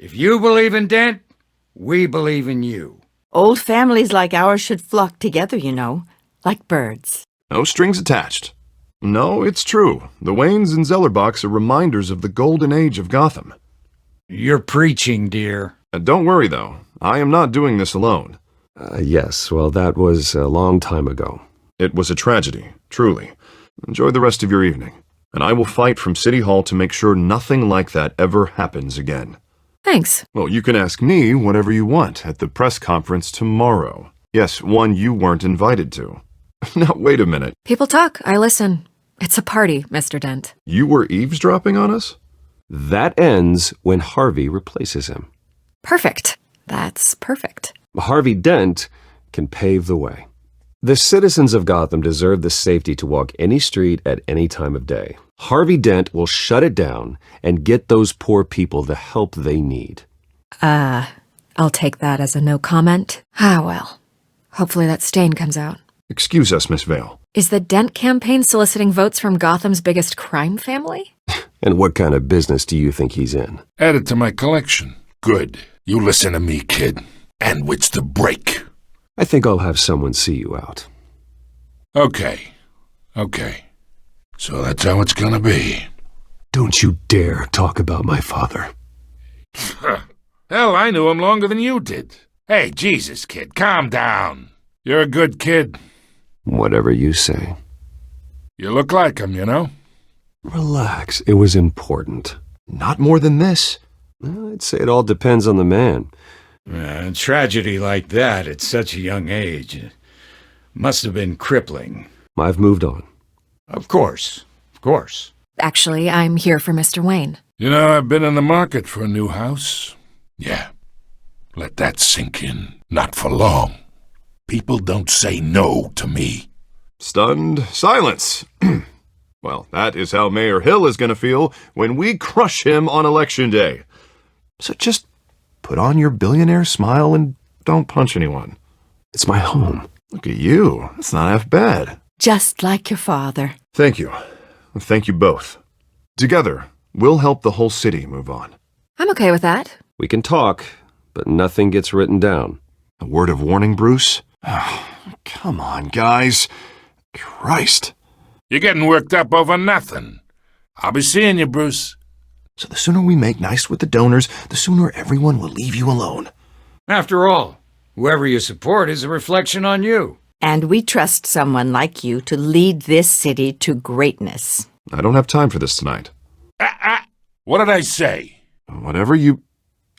If you believe in Dent, we believe in you. Old families like ours should flock together, you know, like birds. No strings attached. No, it's true. The Waynes and Zellerbachs are reminders of the golden age of Gotham. You're preaching, dear. Don't worry, though. I am not doing this alone. Yes, well, that was a long time ago. It was a tragedy, truly. Enjoy the rest of your evening, and I will fight from City Hall to make sure nothing like that ever happens again. Thanks. Well, you can ask me whatever you want at the press conference tomorrow. Yes, one you weren't invited to. Now, wait a minute. People talk, I listen. It's a party, Mr. Dent. You were eavesdropping on us? That ends when Harvey replaces him. Perfect. That's perfect. Harvey Dent can pave the way. The citizens of Gotham deserve the safety to walk any street at any time of day. Harvey Dent will shut it down and get those poor people the help they need. I'll take that as a no comment. Ah, well. Hopefully that stain comes out. Excuse us, Miss Vale. Is the Dent campaign soliciting votes from Gotham's biggest crime family? And what kind of business do you think he's in? Add it to my collection. Good. You listen to me, kid. And what's the break? I think I'll have someone see you out. Okay. So that's how it's gonna be. Don't you dare talk about my father. Hell, I knew him longer than you did. Hey, Jesus, kid, calm down. You're a good kid. Whatever you say. You look like him, you know? Relax, it was important. Not more than this. I'd say it all depends on the man. A tragedy like that at such a young age must have been crippling. I've moved on. Of course. Actually, I'm here for Mr. Wayne. You know, I've been in the market for a new house. Yeah. Let that sink in. Not for long. People don't say no to me. Stunned silence. Well, that is how Mayor Hill is going to feel when we crush him on Election Day. So just put on your billionaire smile and don't punch anyone. It's my home. Look at you. That's not half bad. Just like your father. Thank you. Thank you both. Together, we'll help the whole city move on. I'm okay with that. We can talk, but nothing gets written down. A word of warning, Bruce? Oh, come on, guys. Christ. You're getting worked up over nothing. I'll be seeing you, Bruce. So the sooner we make nice with the donors, the sooner everyone will leave you alone. After all, whoever you support is a reflection on you. And we trust someone like you to lead this city to greatness. I don't have time for this tonight. What did I say? Whatever you...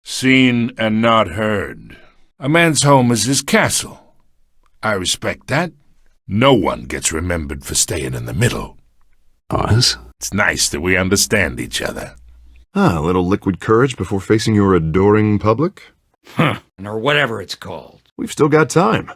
Seen and not heard. A man's home is his castle. I respect that. No one gets remembered for staying in the middle. Us? It's nice that we understand each other. A little liquid courage before facing your adoring public? Or whatever it's called. We've still got time.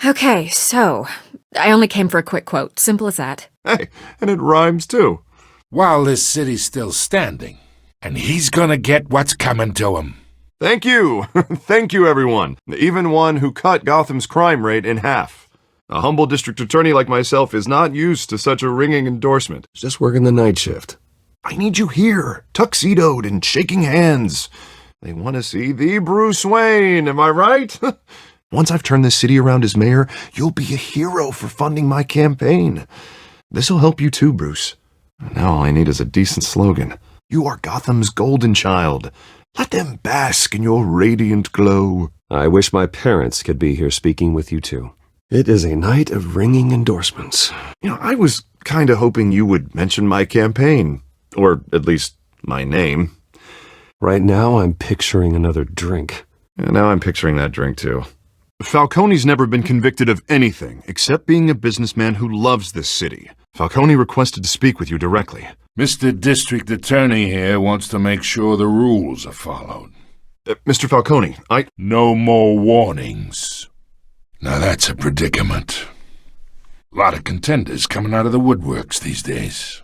Okay, so, I only came for a quick quote. Simple as that. Hey, and it rhymes too. While this city's still standing, and he's gonna get what's coming to him. Thank you. Thank you, everyone. Even one who cut Gotham's crime rate in half. A humble district attorney like myself is not used to such a ringing endorsement. Just working the night shift. I need you here, tuxedoed and shaking hands. They want to see the Bruce Wayne, am I right? Once I've turned this city around as mayor, you'll be a hero for funding my campaign. This'll help you too, Bruce. Now all I need is a decent slogan. You are Gotham's golden child. Let them bask in your radiant glow. I wish my parents could be here speaking with you too. It is a night of ringing endorsements. You know, I was kind of hoping you would mention my campaign. Or at least my name. Right now, I'm picturing another drink. And now I'm picturing that drink too. Falcone's never been convicted of anything except being a businessman who loves this city. Falcone requested to speak with you directly. Mr. District Attorney here wants to make sure the rules are followed. Mr. Falcone, No more warnings. Now that's a predicament. A lot of contenders coming out of the woodworks these days.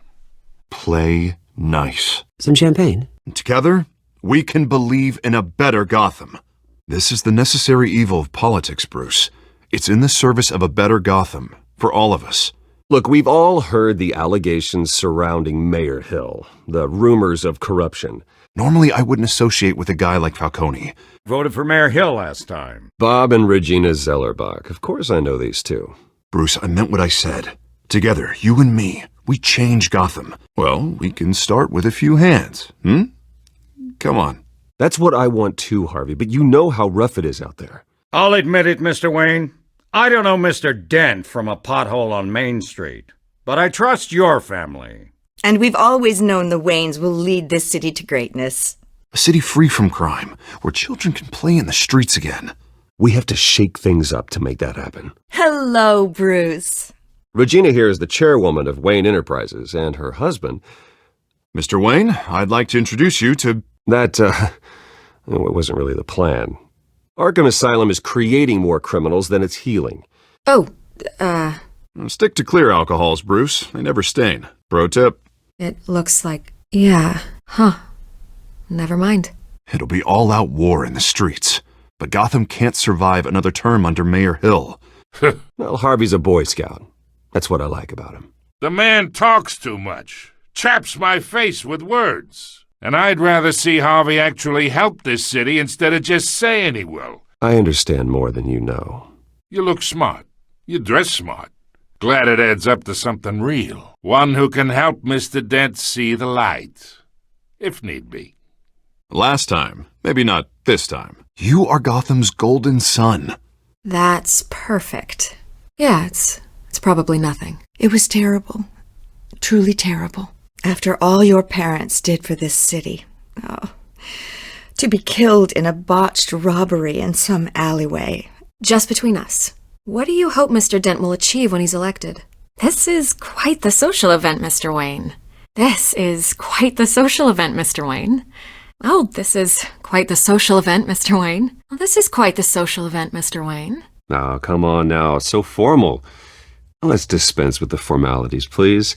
Play nice. Some champagne? Together, we can believe in a better Gotham. This is the necessary evil of politics, Bruce. It's in the service of a better Gotham, for all of us. Look, we've all heard the allegations surrounding Mayor Hill, the rumors of corruption. Normally, I wouldn't associate with a guy like Falcone. Voted for Mayor Hill last time. Bob and Regina Zellerbach. Of course I know these two. Bruce, I meant what I said. Together, you and me, we change Gotham. Well, we can start with a few hands, Come on. That's what I want too, Harvey, but you know how rough it is out there. I'll admit it, Mr. Wayne. I don't know Mr. Dent from a pothole on Main Street, but I trust your family. And we've always known the Waynes will lead this city to greatness. A city free from crime, where children can play in the streets again. We have to shake things up to make that happen. Hello, Bruce. Regina here is the chairwoman of Wayne Enterprises, and her husband... Mr. Wayne, I'd like to introduce you to... That, it wasn't really the plan. Arkham Asylum is creating more criminals than it's healing. Oh, Stick to clear alcohols, Bruce. They never stain. Pro tip. it looks like... Yeah. Huh. Never mind. It'll be all-out war in the streets. But Gotham can't survive another term under Mayor Hill. Well, Harvey's a Boy Scout. That's what I like about him. The man talks too much, chaps my face with words. And I'd rather see Harvey actually help this city instead of just saying he will. I understand more than you know. You look smart. You dress smart. Glad it adds up to something real. One who can help Mr. Dent see the light, if need be. Last time. Maybe not this time. You are Gotham's golden son. That's perfect. Yeah, it's probably nothing. It was terrible. Truly terrible. After all your parents did for this city. Oh, to be killed in a botched robbery in some alleyway. Just between us, what do you hope Mr. Dent will achieve when he's elected? This is quite the social event, Mr. Wayne. This is quite the social event, Mr. Wayne. Oh, this is quite the social event, Mr. Wayne. Oh, this is quite the social event, Mr. Wayne. Now, come on now, so formal. Let's dispense with the formalities, please.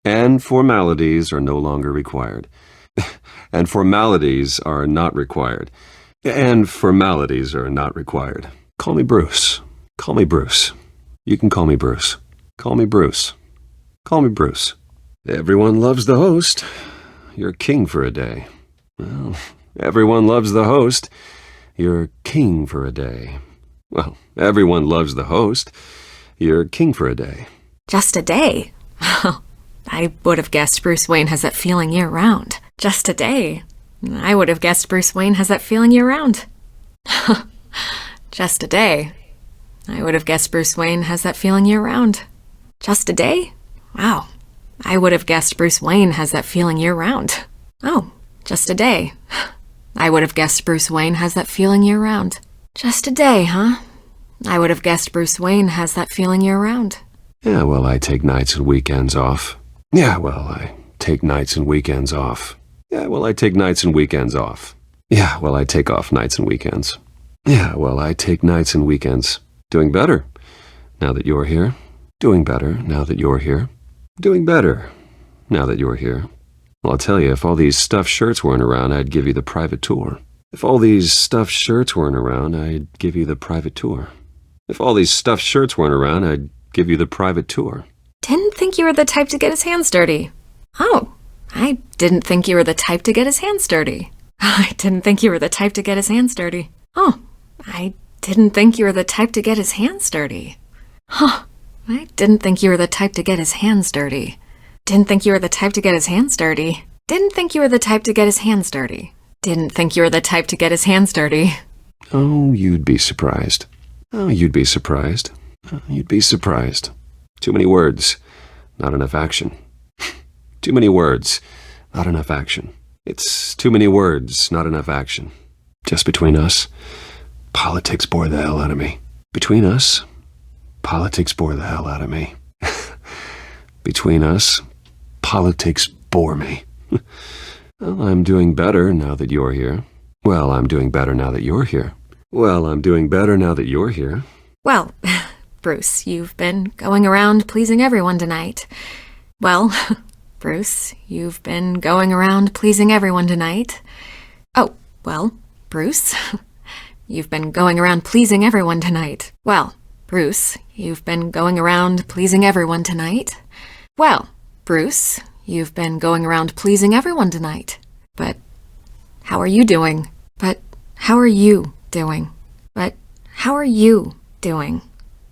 And formalities are no longer required. And formalities are not required. And formalities are not required. Call me Bruce. Call me Bruce. You can call me Bruce. Call me Bruce. Call me Bruce. Everyone loves the host. You're king for a day. Well, everyone loves the host. You're king for a day. Well, everyone loves the host. You're king for a day. Just a day? I would have guessed Bruce Wayne has that feeling year-round. Just a day. I would have guessed Bruce Wayne has that feeling year-round. Just a day. I would have guessed Bruce Wayne has that feeling year-round. Just a day? Wow. I would have guessed Bruce Wayne has that feeling year-round. Oh, just a day. I would have guessed Bruce Wayne has that feeling year-round. Just a day, huh? I would have guessed Bruce Wayne has that feeling year-round. Yeah, well, I take nights and weekends off. Yeah, well, I take nights and weekends off. Yeah, well, I take nights and weekends off. Yeah, well, I take off nights and weekends. Yeah, well, I take nights and weekends. Doing better now that you're here. Doing better now that you're here. Doing better now that you're here. Well, I'll tell you, if all these stuffed shirts weren't around, I'd give you the private tour. If all these stuffed shirts weren't around, I'd give you the private tour. If all these stuffed shirts weren't around, I'd give you the private tour. Didn't think you were the type to get his hands dirty. Oh, I didn't think you were the type to get his hands dirty. I didn't think you were the type to get his hands dirty. Oh, I didn't think you were the type to get his hands dirty. Huh, I didn't think you were the type to get his hands dirty. Didn't think you were the type to get his hands dirty. Didn't think you were the type to get his hands dirty. Didn't think you were the type to get his hands dirty. Oh, you'd be surprised. Oh, you'd be surprised. Oh, you'd be surprised. Too many words, not enough action. Too many words, not enough action. It's too many words, not enough action. Just between us, politics bore the hell out of me. Between us, politics bore the hell out of me. Between us, politics bore me. Well, I'm doing better now that you're here. Well, I'm doing better now that you're here. Well, I'm doing better now that you're here. Well, Bruce, you've been going around pleasing everyone tonight. Well, Bruce, you've been going around pleasing everyone tonight. Oh, well, Bruce, you've been going around pleasing everyone tonight. Well, Bruce, you've been going around pleasing everyone tonight. Well, Bruce, you've been going around pleasing everyone tonight. But how are you doing? But how are you doing? But how are you doing?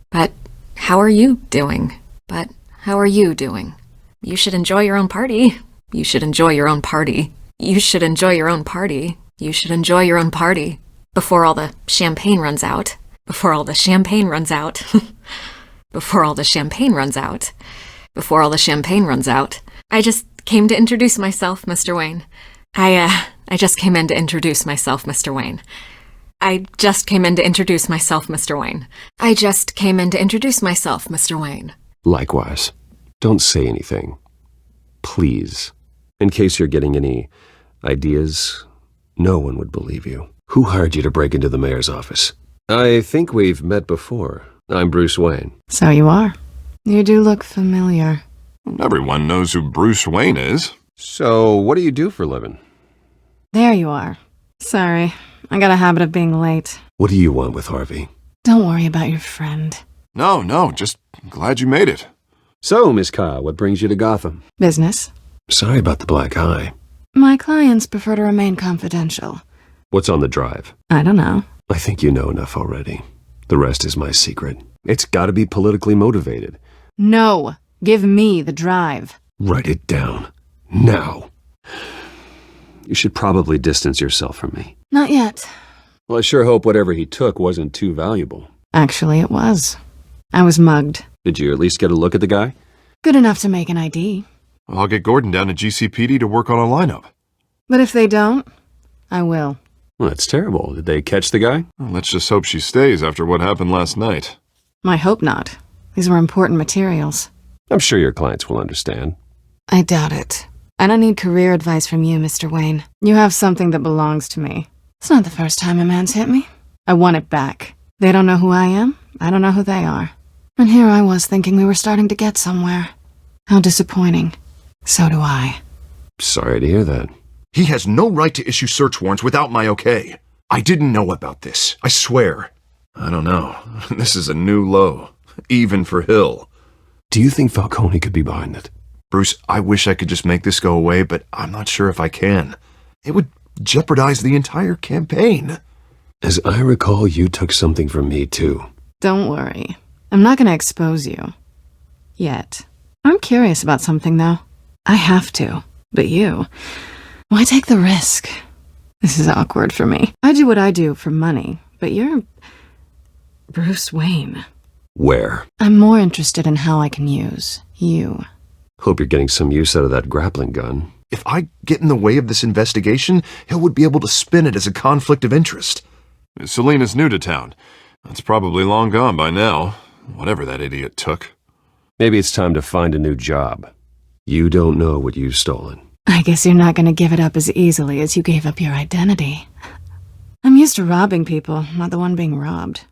But how are you doing? But how are you doing? You should enjoy your own party. You should enjoy your own party. You should enjoy your own party. You should enjoy your own party. Before all the champagne runs out. Before all the champagne runs out. Before all the champagne runs out. Before all the champagne runs out. I just came to introduce myself, Mr. Wayne. I just came in to introduce myself, Mr. Wayne. I just came in to introduce myself, Mr. Wayne. I just came in to introduce myself, Mr. Wayne. Likewise. Don't say anything. Please. In case you're getting any ideas, no one would believe you. Who hired you to break into the mayor's office? I think we've met before. I'm Bruce Wayne. So you are. You do look familiar. Everyone knows who Bruce Wayne is. So, what do you do for a living? There you are. Sorry, I got a habit of being late. What do you want with Harvey? Don't worry about your friend. No, just glad you made it. So, Miss Kyle, what brings you to Gotham? Business. Sorry about the black eye. My clients prefer to remain confidential. What's on the drive? I don't know. I think you know enough already. The rest is my secret. It's gotta be politically motivated. No! Give me the drive. Write it down. Now. You should probably distance yourself from me. Not yet. Well, I sure hope whatever he took wasn't too valuable. Actually, it was. I was mugged. Did you at least get a look at the guy? Good enough to make an ID. I'll get Gordon down to GCPD to work on a lineup. But if they don't, I will. Well, that's terrible. Did they catch the guy? Well, let's just hope she stays after what happened last night. I hope not. These were important materials. I'm sure your clients will understand. I doubt it. I don't need career advice from you, Mr. Wayne. You have something that belongs to me. It's not the first time a man's hit me. I want it back. They don't know who I am. I don't know who they are. And here I was thinking we were starting to get somewhere. How disappointing. So do I. Sorry to hear that. He has no right to issue search warrants without my okay. I didn't know about this, I swear. I don't know. This is a new low, even for Hill. Do you think Falcone could be behind it? Bruce, I wish I could just make this go away, but I'm not sure if I can. It would jeopardize the entire campaign. As I recall, you took something from me, too. Don't worry. I'm not going to expose you. Yet. I'm curious about something, though. I have to. But you... Why take the risk? This is awkward for me. I do what I do for money, but you're... Bruce Wayne. Where? I'm more interested in how I can use you. Hope you're getting some use out of that grappling gun. If I get in the way of this investigation, Hill would be able to spin it as a conflict of interest. Selena's new to town. That's probably long gone by now, whatever that idiot took. Maybe it's time to find a new job. You don't know what you've stolen. I guess you're not going to give it up as easily as you gave up your identity. I'm used to robbing people, not the one being robbed.